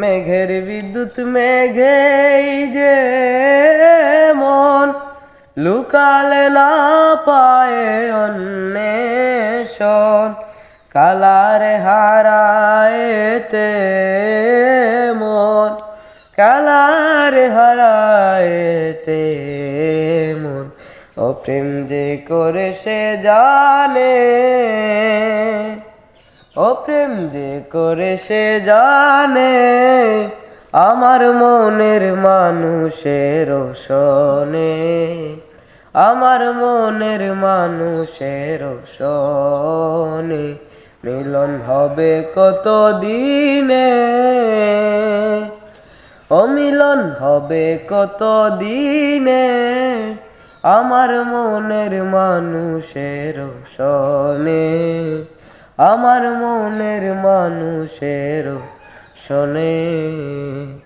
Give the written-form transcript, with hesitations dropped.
মেঘের বিদ্যুৎ মেঘেই যে মন লুকালে না পায় অন্বেষণ কালারে হারায়েতে মন কালারে হারায়েতে মন ও প্রেম যে করে সে জানে ও প্রেম যে করে সে জানে আমার মনের মানুষের শোনে আমার মনের মানুষের শোনে মিলন হবে কত দিনে ও মিলন হবে কত দিনে আমার মনের মানুষের শোনে আমার মনের মানুষের শোনে।